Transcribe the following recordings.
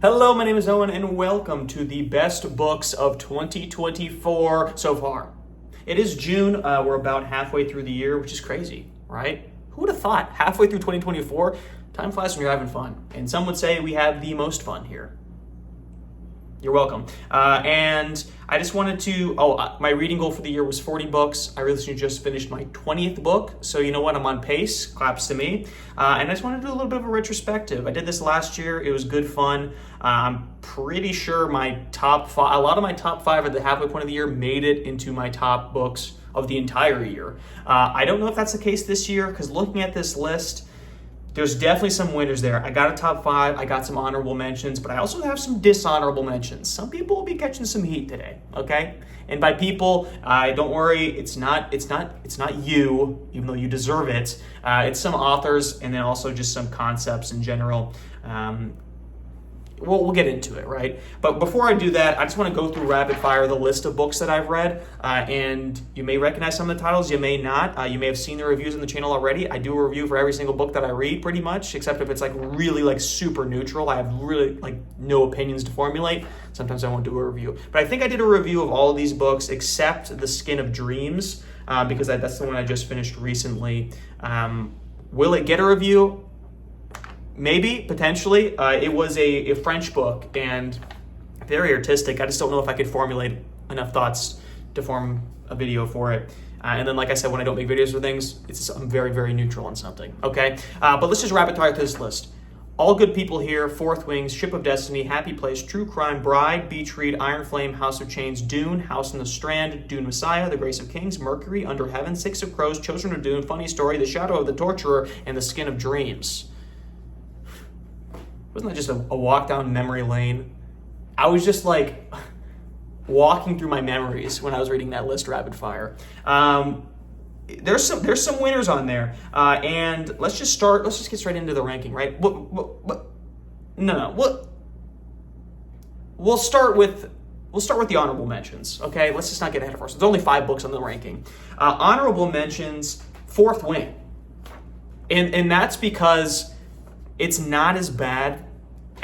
Hello, my name is Owen, and welcome to the best books of 2024 so far. It is June. We're about halfway through the year, which is crazy, right? Who would have thought? Halfway through 2024, time flies when you're having fun. And some would say we have the most fun here. You're welcome. And I just wanted to, my reading goal for the year was 40 books. I recently just finished my 20th book. So you know what? I'm on pace. Claps to me. And I just wanted to do a little bit of a retrospective. I did this last year. It was good fun. I'm pretty sure my top five, a lot of my top five at the halfway point of the year made it into my top books of the entire year. I don't know if that's the case this year, because looking at this list, there's definitely some winners there. I got a top five, I got some honorable mentions, but I also have some dishonorable mentions. Some people will be catching some heat today, okay? And by people, don't worry, it's not you, even though you deserve it. It's some authors, and then also just some concepts in general. We'll get into it, right? But before I do that, I just want to go through rapid fire the list of books that I've read, and you may recognize some of the titles, you may not. You may have seen the reviews on the channel already. I do a review for every single book that I read, pretty much, except if it's really super neutral. I have really no opinions to formulate. Sometimes I won't do a review. But I think I did a review of all of these books except The Skin of Dreams, because that's the one I just finished recently. Will it get a review? Maybe, potentially. It was a French book and very artistic. I just don't know if I could formulate enough thoughts to form a video for it. And then, like I said, when I don't make videos for things, I'm very, very neutral on something, okay? But let's just rapid fire through this list. All Good People Here, Fourth Wings, Ship of Destiny, Happy Place, True Crime, Bride, Beach Read, Iron Flame, House of Chains, Dune, House in the Strand, Dune Messiah, The Grace of Kings, Mercury, Under Heaven, Six of Crows, Children of Dune, Funny Story, The Shadow of the Torturer, and The Skin of Dreams. Wasn't that just a walk down memory lane? I was just walking through my memories when I was reading that list rapid fire. There's some winners on there, and let's just get straight into the ranking, right? We'll start with the honorable mentions, okay? Let's just not get ahead of ourselves. There's only 5 books on the ranking. Honorable mentions, Fourth Wing, and that's because it's not as bad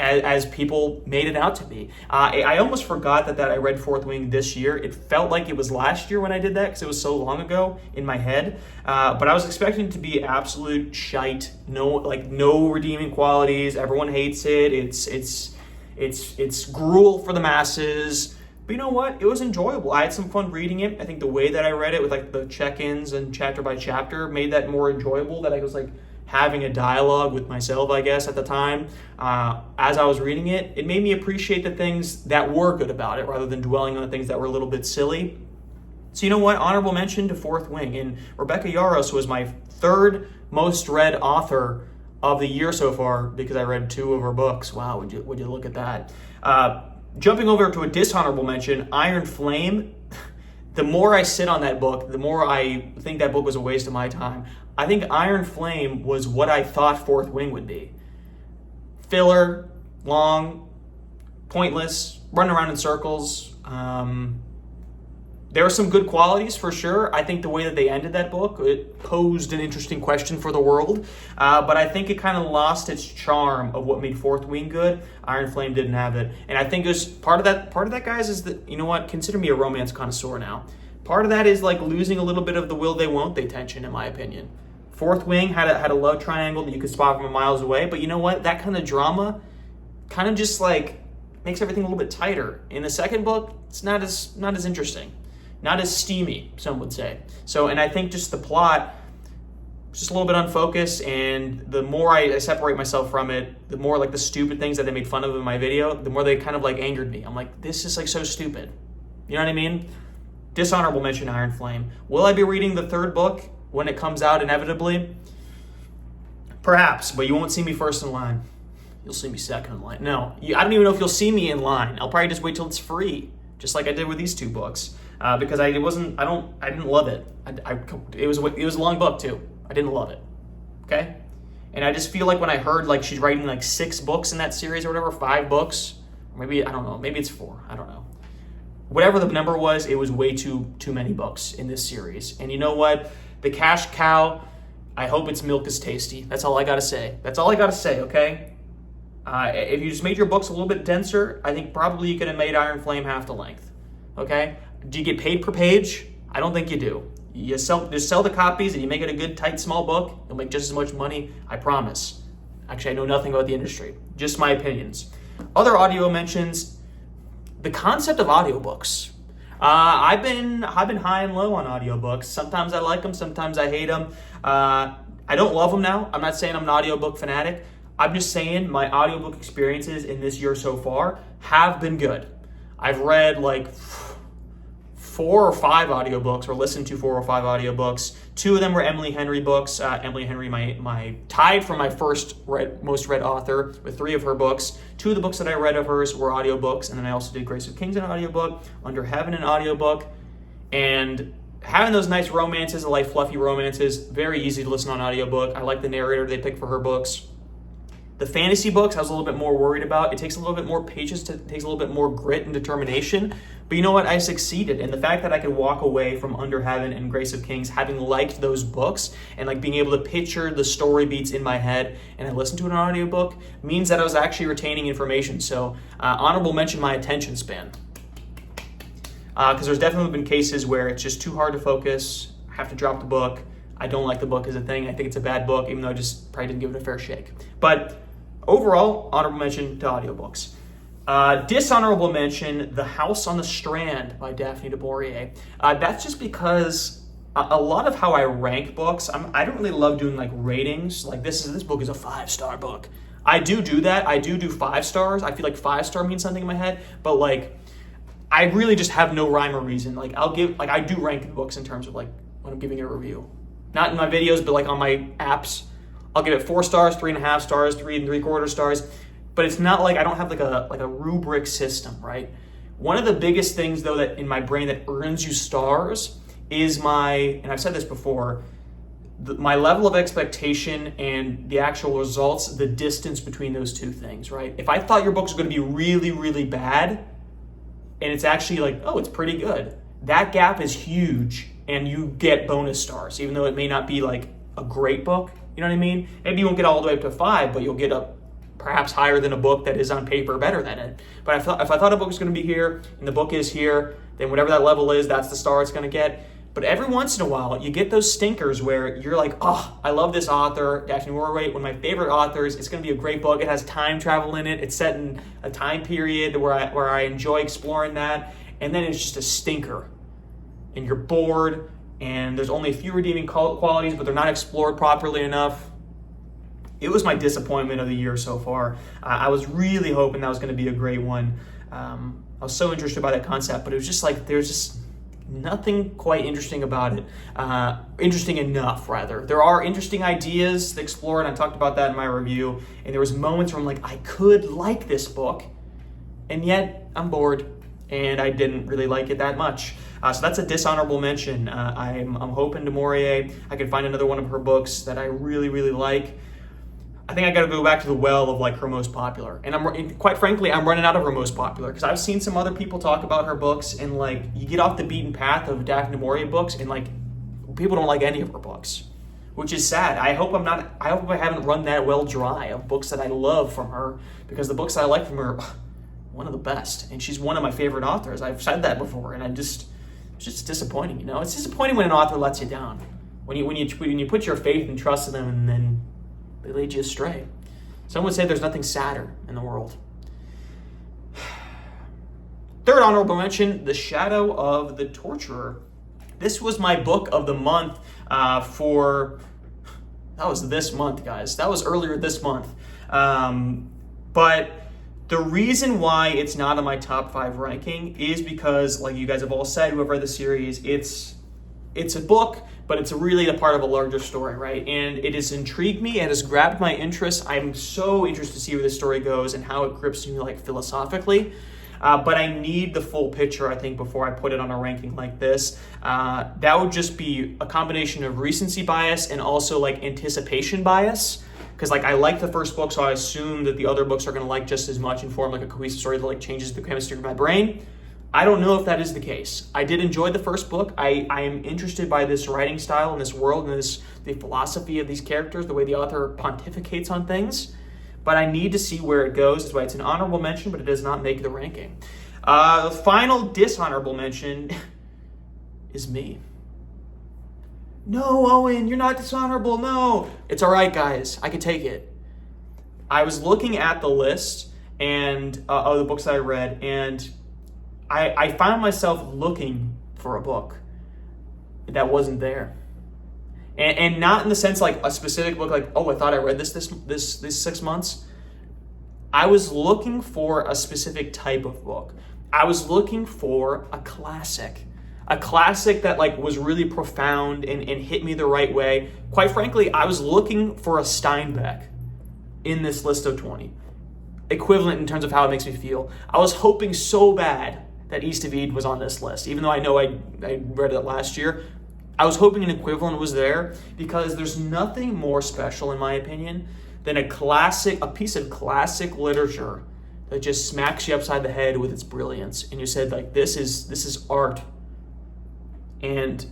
as people made it out to be. I almost forgot that I read Fourth Wing this year. It felt like it was last year when I did that because it was so long ago in my head. But I was expecting it to be absolute shite. No redeeming qualities. Everyone hates it. It's gruel for the masses. But you know what? It was enjoyable. I had some fun reading it. I think the way that I read it with the check-ins and chapter by chapter made that more enjoyable. That I was having a dialogue with myself, I guess, at the time. As I was reading it, it made me appreciate the things that were good about it rather than dwelling on the things that were a little bit silly. So you know what? Honorable mention to Fourth Wing. And Rebecca Yarros was my third most read author of the year so far because I read 2 of her books. Wow, would you look at that? Jumping over to a dishonorable mention, Iron Flame. The more I sit on that book, the more I think that book was a waste of my time. I think Iron Flame was what I thought Fourth Wing would be. Filler, long, pointless, running around in circles. There are some good qualities for sure. I think the way that they ended that book, it posed an interesting question for the world. But I think it kind of lost its charm of what made Fourth Wing good. Iron Flame didn't have it. And I think it was part of that, guys, is that, you know what, consider me a romance connoisseur now. Part of that is losing a little bit of the will they won't they tension, in my opinion. Fourth Wing had a love triangle that you could spot from miles away, but you know what? That kind of drama kind of just makes everything a little bit tighter. In the second book, it's not as interesting, not as steamy, some would say. So, and I think just the plot was just a little bit unfocused, and the more I separate myself from it, the more the stupid things that they made fun of in my video, the more they kind of angered me. I'm this is so stupid. You know what I mean? Dishonorable mention, Iron Flame. Will I be reading the third book when it comes out inevitably? Perhaps, but you won't see me first in line. You'll see me second in line. No, I don't even know if you'll see me in line. I'll probably just wait till it's free, just like I did with these 2 books, because I didn't love it. It was a long book too. I didn't love it. Okay, and I just feel when I heard she's writing 6 books in that series or whatever, 5 books, or maybe I don't know, maybe it's 4. I don't know. Whatever the number was, it was way too many books in this series. And you know what? The cash cow, I hope its milk is tasty. That's all I gotta say. Okay? If you just made your books a little bit denser, I think probably you could have made Iron Flame half the length. Okay? Do you get paid per page? I don't think you do. You just sell the copies and you make it a good, tight, small book, you'll make just as much money, I promise. Actually, I know nothing about the industry. Just my opinions. Other audio mentions, the concept of audiobooks. I've been high and low on audiobooks. Sometimes I like them, sometimes I hate them. I don't love them now. I'm not saying I'm an audiobook fanatic. I'm just saying my audiobook experiences in this year so far have been good. I've read like 4 or 5 audiobooks, or listened to 4 or 5 audiobooks. 2 of them were Emily Henry books. Emily Henry, my tied for my most read author with 3 of her books. 2 of the books that I read of hers were audiobooks, and then I also did Grace of Kings an audiobook, Under Heaven an audiobook, and having those nice romances, light fluffy romances, very easy to listen on audiobook. I like the narrator they pick for her books. The fantasy books I was a little bit more worried about. It takes a little bit more patience, it takes a little bit more grit and determination. But you know what? I succeeded. And the fact that I could walk away from Under Heaven and Grace of Kings having liked those books and like being able to picture the story beats in my head and I listened to an audiobook means that I was actually retaining information. So honorable mention my attention span. Because there's definitely been cases where it's just too hard to focus, I have to drop the book. I don't like the book as a thing. I think it's a bad book, even though I just probably didn't give it a fair shake. But overall, honorable mention to audiobooks. Dishonorable mention, The House on the Strand by Daphne du Maurier. That's just because a lot of how I rank books, I don't really love doing like ratings. Like this book is a 5-star book. I do that. I do 5 stars. I feel like 5-star means something in my head, but like I really just have no rhyme or reason. Like I do rank the books in terms of like when I'm giving it a review. Not in my videos, but like on my apps. I'll give it 4 stars, 3.5 stars, 3 3/4 stars. But it's not like I don't have like a rubric system, right? One of the biggest things though that in my brain that earns you stars is and I've said this before, my level of expectation and the actual results, the distance between those two things, right? If I thought your book was going to be really, really bad, and it's actually like, oh, it's pretty good, that gap is huge, and you get bonus stars, even though it may not be like a great book. You know what I mean? Maybe you won't get all the way up to 5, but you'll get up perhaps higher than a book that is on paper better than it. But if I thought a book was going to be here and the book is here, then whatever that level is, that's the star it's going to get. But every once in a while, you get those stinkers where you're like, oh, I love this author, Daphne du Maurier, one of my favorite authors. It's going to be a great book. It has time travel in it. It's set in a time period where I enjoy exploring that. And then it's just a stinker. And you're bored, and there's only a few redeeming qualities, but they're not explored properly enough. It was my disappointment of the year so far. I was really hoping that was going to be a great one. I was so interested by that concept, but it was just like, there's just nothing quite interesting about it. Interesting enough, rather. There are interesting ideas to explore, and I talked about that in my review, and there was moments where I'm like, I could like this book, and yet I'm bored, and I didn't really like it that much. So that's a dishonorable mention. I'm hoping du Maurier, I can find another one of her books that I really, really like. I think I got to go back to the well of like her most popular. And quite frankly, I'm running out of her most popular because I've seen some other people talk about her books, and like you get off the beaten path of Daphne du Maurier books and like people don't like any of her books, which is sad. I hope I haven't run that well dry of books that I love from her, because the books that I like from her, one of the best. And she's one of my favorite authors. I've said that before, and it's just disappointing, you know? It's disappointing when an author lets you down. When you put your faith and trust in them and then they lead you astray. Some would say there's nothing sadder in the world. Third honorable mention, The Shadow of the Torturer. This was my book of the month that was this month, guys. That was earlier this month. But the reason why it's not on my top 5 ranking is because, like you guys have all said who have read the series, it's a book, but it's really a part of a larger story, right? And it has intrigued me, it has grabbed my interest. I'm so interested to see where this story goes and how it grips me like philosophically. But I need the full picture, I think, before I put it on a ranking like this. That would just be a combination of recency bias and also like anticipation bias. Because like I like the first book, so I assume that the other books are going to like just as much and form like a cohesive story that like changes the chemistry of my brain. I don't know if that is the case. I did enjoy the first book. I am interested by this writing style and this world and the philosophy of these characters, the way the author pontificates on things. but I need to see where it goes. That's why it's an honorable mention, but it does not make the ranking. The final dishonorable mention is me. No, Owen, you're not dishonorable. No. It's all right, guys. I can take it. I was looking at the list and of the books that I read, and I found myself looking for a book that wasn't there. And not in the sense like a specific book, like, oh, I thought I read this 6 months. I was looking for a specific type of book. I was looking for a classic that like was really profound and hit me the right way. Quite frankly, I was looking for a Steinbeck in this list of 20. Equivalent in terms of how it makes me feel. I was hoping so bad that East of Eden was on this list, even though I know I read it last year. I was hoping an equivalent was there because there's nothing more special, in my opinion, than a piece of classic literature that just smacks you upside the head with its brilliance, and you said like, this is art. And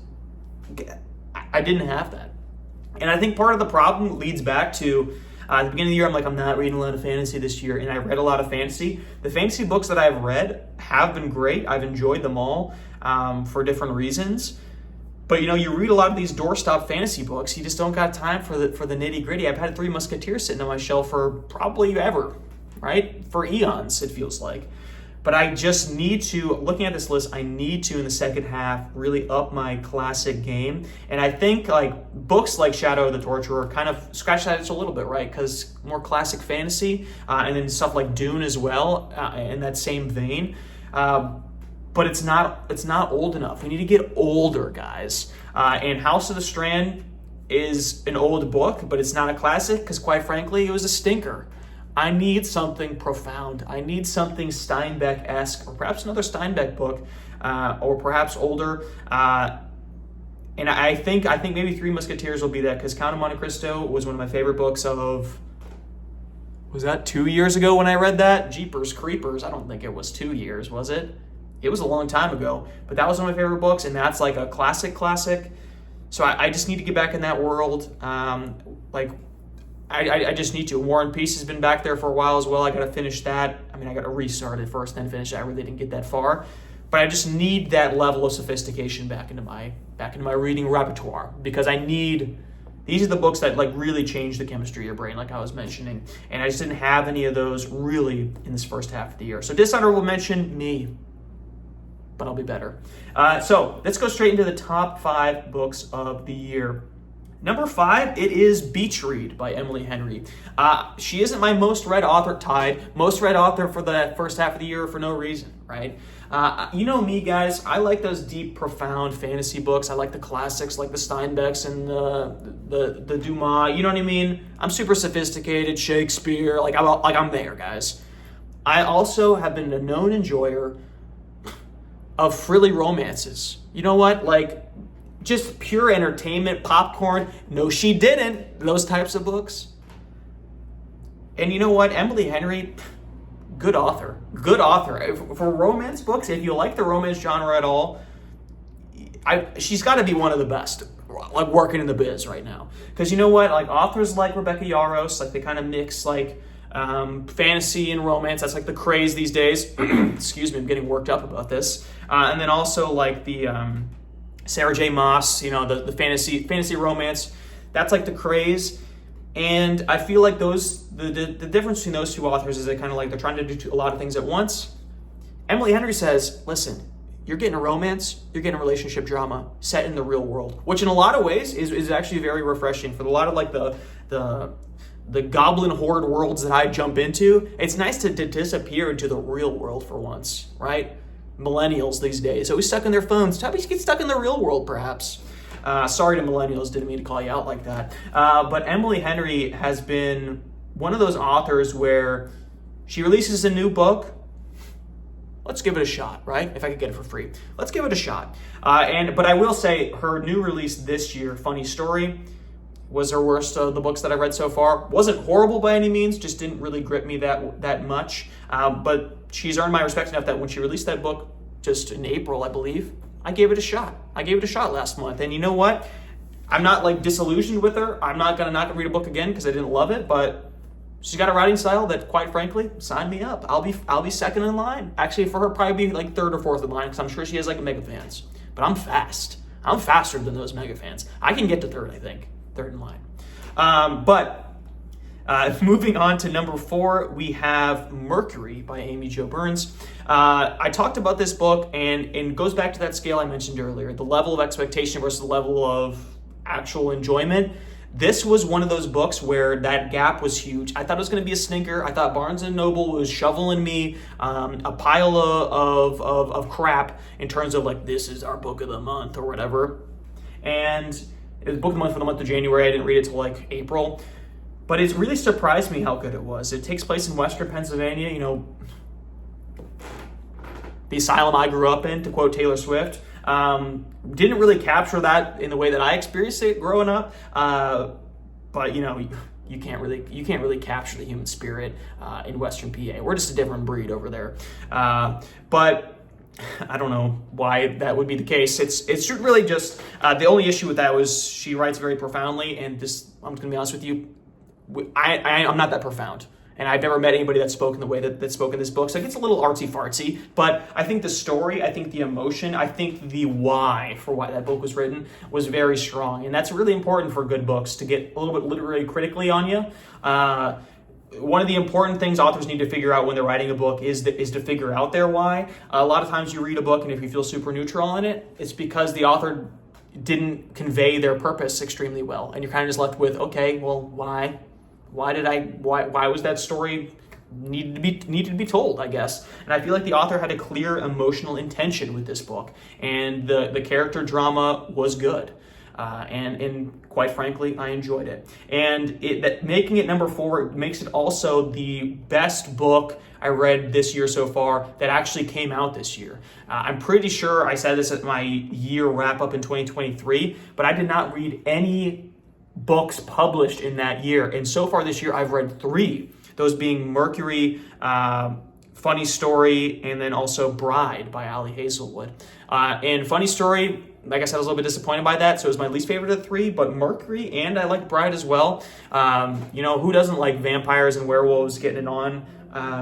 I didn't have that. And I think part of the problem leads back to at the beginning of the year, I'm like, I'm not reading a lot of fantasy this year, and I read a lot of fantasy. The fantasy books that I've read have been great. I've enjoyed them all for different reasons. But you read a lot of these doorstop fantasy books, you just don't got time for the nitty gritty. I've had Three Musketeers sitting on my shelf for probably ever, right? For eons, it feels like. But I just need to, looking at this list, I need to, in the second half, really up my classic game. And I think like books like Shadow of the Torturer kind of scratch that itch a little bit, right? Because more classic fantasy, and then stuff like Dune as well, in that same vein. But it's not old enough. We need to get older, guys. And House of the Strand is an old book, but it's not a classic because, quite frankly, it was a stinker. I need something profound. I need something Steinbeck-esque, or perhaps another Steinbeck book, or perhaps older. And I think maybe Three Musketeers will be that, because Count of Monte Cristo was one of my favorite books of. Was that 2 years ago when I read that? Jeepers Creepers. I don't think it was 2 years, was it? It was a long time ago, but that was one of my favorite books, and that's like a classic. So I just need to get back in that world. I just need to. War and Peace has been back there for a while as well. I got to finish that. I mean, I got to restart it first, then finish it. I really didn't get that far, but I just need that level of sophistication back into my reading repertoire, because these are the books that like really change the chemistry of your brain, like I was mentioning, and I just didn't have any of those really in this first half of the year. So dishonorable mention, me. But I'll be better. So let's go straight into the top 5 books of the year. Number 5, it is Beach Read by Emily Henry. She isn't my most read author, most read author for the first half of the year for no reason, right? You know me, guys. I like those deep, profound fantasy books. I like the classics, like the Steinbecks and the Dumas. You know what I mean? I'm super sophisticated, Shakespeare. Like I'm there, guys. I also have been a known enjoyer of frilly romances. You know what? Like, just pure entertainment, popcorn. No, she didn't. Those types of books. And you know what? Emily Henry, good author. Good author. For romance books, if you like the romance genre at all, she's got to be one of the best, like, working in the biz right now. Because you know what? Like, authors like Rebecca Yarros, like, they kind of mix, like, fantasy and romance. That's like the craze these days. Excuse me, I'm getting worked up about this. And then also like the Sarah J. Maas, the fantasy romance. That's like the craze. And I feel like the difference between those two authors is they're trying to do a lot of things at once. Emily Henry says, listen, you're getting a romance, you're getting a relationship drama set in the real world, which in a lot of ways is actually very refreshing. For a lot of like the goblin horde worlds that I jump into, it's nice to disappear into the real world for once, right? Millennials these days, always stuck in their phones. Time to get stuck in the real world, perhaps. Sorry to millennials, didn't mean to call you out like that. But Emily Henry has been one of those authors where she releases a new book. Let's give it a shot, right? If I could get it for free. Let's give it a shot. But I will say her new release this year, Funny Story, was her worst of the books that I read so far. Wasn't horrible by any means, just didn't really grip me that much. But she's earned my respect enough that when she released that book just in April, I believe, I gave it a shot. I gave it a shot last month. And you know what? I'm not like disillusioned with her. I'm not going to read a book again because I didn't love it, but She's got a writing style that, quite frankly, sign me up. I'll be second in line. Actually, for her, probably be like third or fourth in line, because I'm sure she has like mega fans. But I'm fast. I'm faster than those mega fans. I can get to third, I think. Third in line. Moving on to number 4, we have Mercury by Amy Jo Burns. I talked about this book, and it goes back to that scale I mentioned earlier, the level of expectation versus the level of actual enjoyment. This was one of those books where that gap was huge. I thought it was going to be a stinker. I thought Barnes & Noble was shoveling me a pile of crap in terms of like, this is our book of the month or whatever. And it was book of the month for the month of January. I didn't read it till like April. But it really surprised me how good it was. It takes place in Western Pennsylvania, you know, the asylum I grew up in, to quote Taylor Swift. Didn't really capture that in the way that I experienced it growing up. But you know, you can't really capture the human spirit in Western PA. We're just a different breed over there. But I don't know why that would be the case. It's really just the only issue with that was she writes very profoundly, and this, I'm just gonna be honest with you, I'm not that profound. And I've never met anybody that spoke in the way that spoke in this book. So it gets a little artsy-fartsy, but I think the story, I think the emotion, I think the why for why that book was written was very strong. And that's really important for good books, to get a little bit literary critically on you. One of the important things authors need to figure out when they're writing a book is to figure out their why. A lot of times you read a book, and if you feel super neutral in it, it's because the author didn't convey their purpose extremely well. And you're kind of just left with, okay, well, why? Why was that story needed to be told, I guess. And I feel like the author had a clear emotional intention with this book, and the character drama was good. And quite frankly, I enjoyed it. And making it number 4 makes it also the best book I read this year so far that actually came out this year. I'm pretty sure I said this at my year wrap up in 2023, but I did not read any books published in that year. And so far this year, I've read 3, those being Mercury, Funny Story, and then also Bride by Ali Hazelwood. And Funny Story, like I said, I was a little bit disappointed by that, so it was my least favorite of the 3, but Mercury, and I like Bride as well. You know, who doesn't like vampires and werewolves getting it on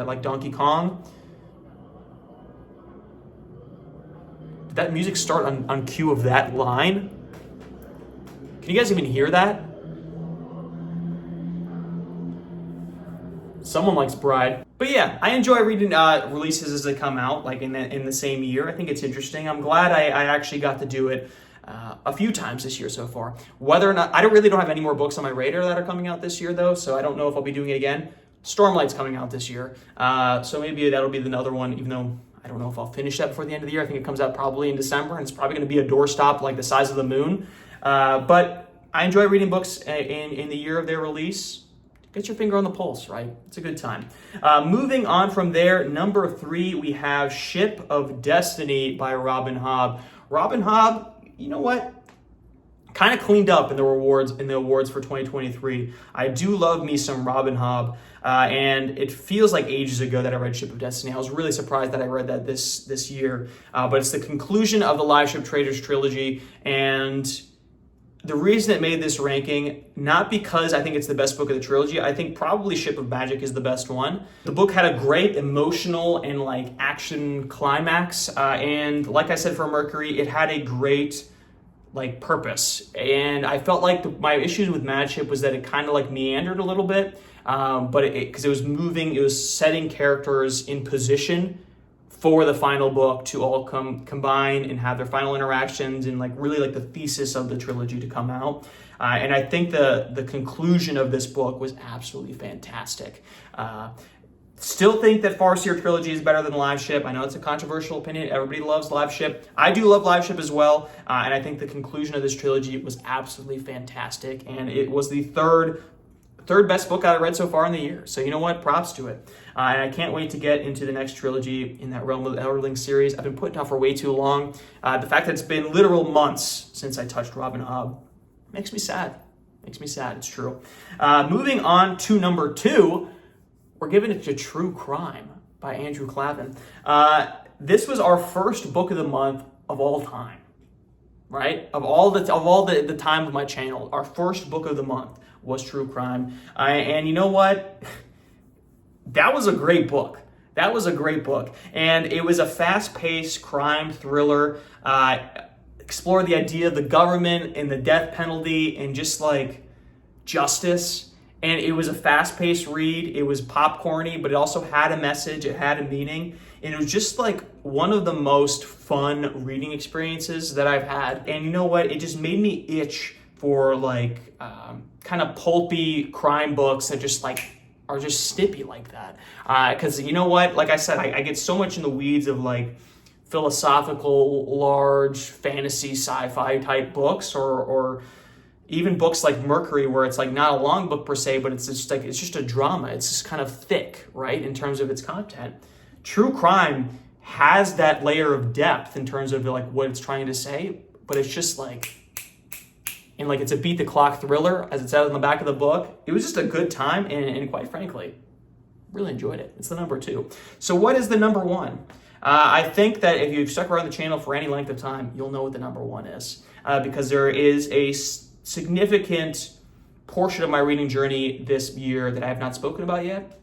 like Donkey Kong? Did that music start on cue of that line? Can you guys even hear that? Someone likes Bride. But yeah, I enjoy reading releases as they come out, like in the same year. I think it's interesting. I'm glad I actually got to do it a few times this year so far. Whether or not, I don't have any more books on my radar that are coming out this year though, so I don't know if I'll be doing it again. Stormlight's coming out this year, so maybe that'll be another one, even though I don't know if I'll finish that before the end of the year. I think it comes out probably in December, and it's probably going to be a doorstop like the size of the moon. But I enjoy reading books in the year of their release. Get your finger on the pulse, right? It's a good time. Moving on from there, number 3, we have Ship of Destiny by Robin Hobb. Robin Hobb, you know what? Kind of cleaned up in the awards for 2023. I do love me some Robin Hobb, and it feels like ages ago that I read Ship of Destiny. I was really surprised that I read that this year, but it's the conclusion of the Live Ship Traders trilogy, and the reason it made this ranking, not because I think it's the best book of the trilogy, I think probably Ship of Magic is the best one. The book had a great emotional and like action climax, and like I said for Mercury, it had a great like purpose. And I felt like my issues with Mad Ship was that it kind of like meandered a little bit, but because it was moving, it was setting characters in position for the final book to all combine and have their final interactions, and like really like the thesis of the trilogy to come out. And I think the conclusion of this book was absolutely fantastic. Still think that Farseer trilogy is better than Live Ship. I know it's a controversial opinion. Everybody loves Live Ship. I do love Live Ship as well. And I think the conclusion of this trilogy was absolutely fantastic. And it was the third best book I've read so far in the year. So you know what? Props to it. And I can't wait to get into the next trilogy in that Realm of the Elderling series. I've been putting it off for way too long. The fact that it's been literal months since I touched Robin Hobb makes me sad. Makes me sad. It's true. Moving on to number 2, we're giving it to True Crime by Andrew Klavan. This was our first book of the month of all time, right? Of all the time of my channel, our first book of the month was True Crime. And you know what? that was a great book. That was a great book. And it was a fast-paced crime thriller, explored the idea of the government and the death penalty and just like justice. And it was a fast-paced read. It was popcorny, but it also had a message. It had a meaning. And it was just like one of the most fun reading experiences that I've had. And you know what? It just made me itch for like kind of pulpy crime books that just like are just snippy like that. Because you know what? Like I said, I get so much in the weeds of like philosophical, large fantasy, sci-fi type books, or even books like Mercury, where it's like not a long book per se, but it's just a drama. It's just kind of thick, right, in terms of its content. True crime has that layer of depth in terms of like what it's trying to say, but it's just like, and like it's a beat the clock thriller, as it says on the back of the book. It was just a good time, and quite frankly, really enjoyed it. It's the number 2. So what is the number 1? I think that if you've stuck around the channel for any length of time, you'll know what the number 1 is, because there is a significant portion of my reading journey this year that I have not spoken about yet,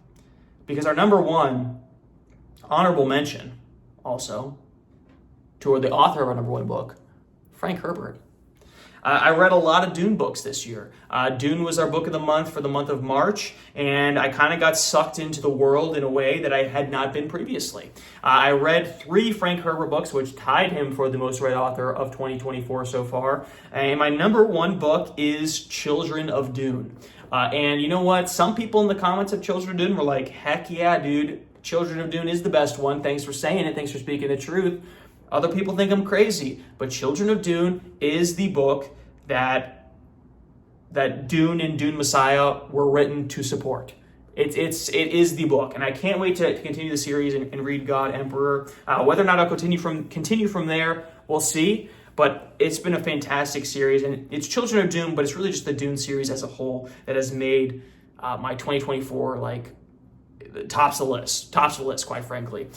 because our number 1 honorable mention also to the author of our number 1 book, Frank Herbert. I read a lot of Dune books this year. Dune was our book of the month for the month of March, and I kind of got sucked into the world in a way that I had not been previously. I read 3 Frank Herbert books, which tied him for the most read author of 2024 so far. And my number 1 book is Children of Dune. And you know what? Some people in the comments of Children of Dune were like, heck yeah, dude, Children of Dune is the best one. Thanks for saying it. Thanks for speaking the truth. Other people think I'm crazy, but Children of Dune is the book that Dune and Dune Messiah were written to support. It is the book, and I can't wait to continue the series and read God Emperor. Whether or not I'll continue from there, we'll see. But it's been a fantastic series, and it's Children of Dune, but it's really just the Dune series as a whole that has made my 2024 like tops the list, quite frankly.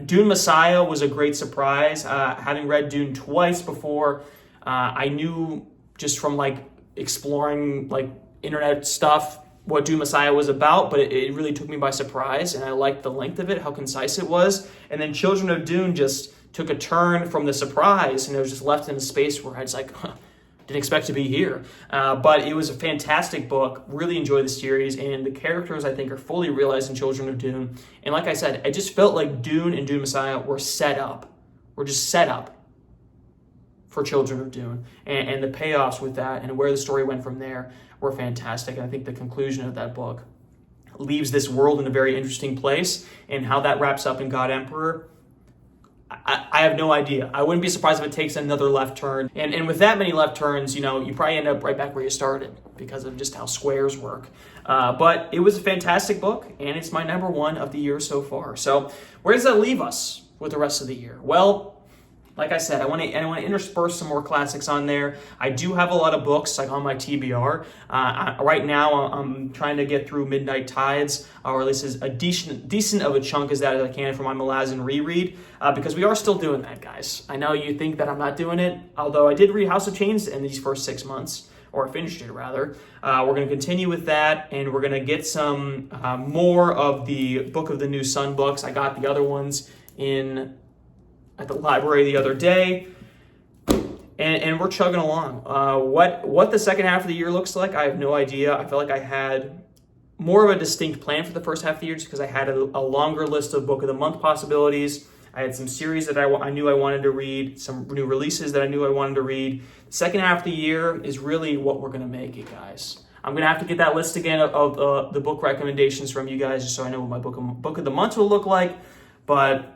Dune Messiah was a great surprise. Having read Dune twice before, I knew just from like exploring like internet stuff what Dune Messiah was about, but it really took me by surprise, and I liked the length of it, how concise it was. And then Children of Dune just took a turn from the surprise, and it was just left in a space where I was like, didn't expect to be here. But it was a fantastic book. Really enjoyed the series, and the characters I think are fully realized in Children of Dune. And like I said, I just felt like Dune and Dune Messiah were set up. We're just set up for Children of Dune. And the payoffs with that and where the story went from there were fantastic. And I think the conclusion of that book leaves this world in a very interesting place, and how that wraps up in God Emperor, I have no idea. I wouldn't be surprised if it takes another left turn. And with that many left turns, you know, you probably end up right back where you started because of just how squares work. But it was a fantastic book, and it's my number 1 of the year so far. So where does that leave us with the rest of the year? Well, like I said, I want to intersperse some more classics on there. I do have a lot of books like on my TBR. Right now, I'm trying to get through Midnight Tides, or at least as a decent of a chunk as that as I can for my Malazan reread, because we are still doing that, guys. I know you think that I'm not doing it, although I did read House of Chains in these first 6 months, or I finished it rather. We're going to continue with that, and we're going to get some more of the Book of the New Sun books. I got the other ones at the library the other day, and we're chugging along. What the second half of the year looks like, I have no idea. I feel like I had more of a distinct plan for the first half of the year just because I had a longer list of book of the month possibilities. I had some series that I knew I wanted to read, some new releases that I knew I wanted to read. The second half of the year is really what we're going to make it, guys. I'm going to have to get that list again of the book recommendations from you guys just so I know what my book of the month will look like, but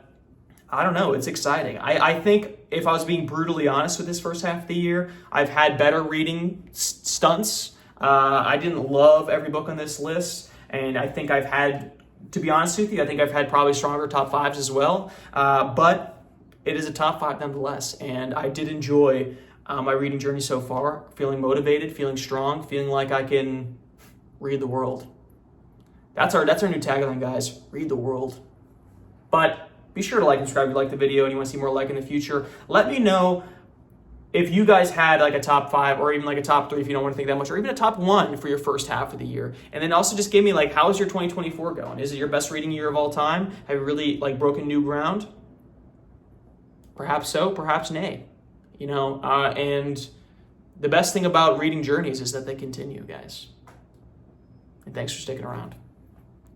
I don't know. It's exciting. I think if I was being brutally honest with this first half of the year, I've had better reading stunts. I didn't love every book on this list, and I think I've had, to be honest with you, I think I've had probably stronger top 5s as well. But it is a top 5 nonetheless, and I did enjoy my reading journey so far. Feeling motivated, feeling strong, feeling like I can read the world. That's our new tagline, guys. Read the world. But be sure to like and subscribe if you like the video and you want to see more like in the future. Let me know if you guys had like a top 5 or even like a top 3 if you don't want to think that much, or even a top 1 for your first half of the year. And then also just give me like, how is your 2024 going? Is it your best reading year of all time? Have you really like broken new ground? Perhaps so, perhaps nay. And the best thing about reading journeys is that they continue, guys. And thanks for sticking around.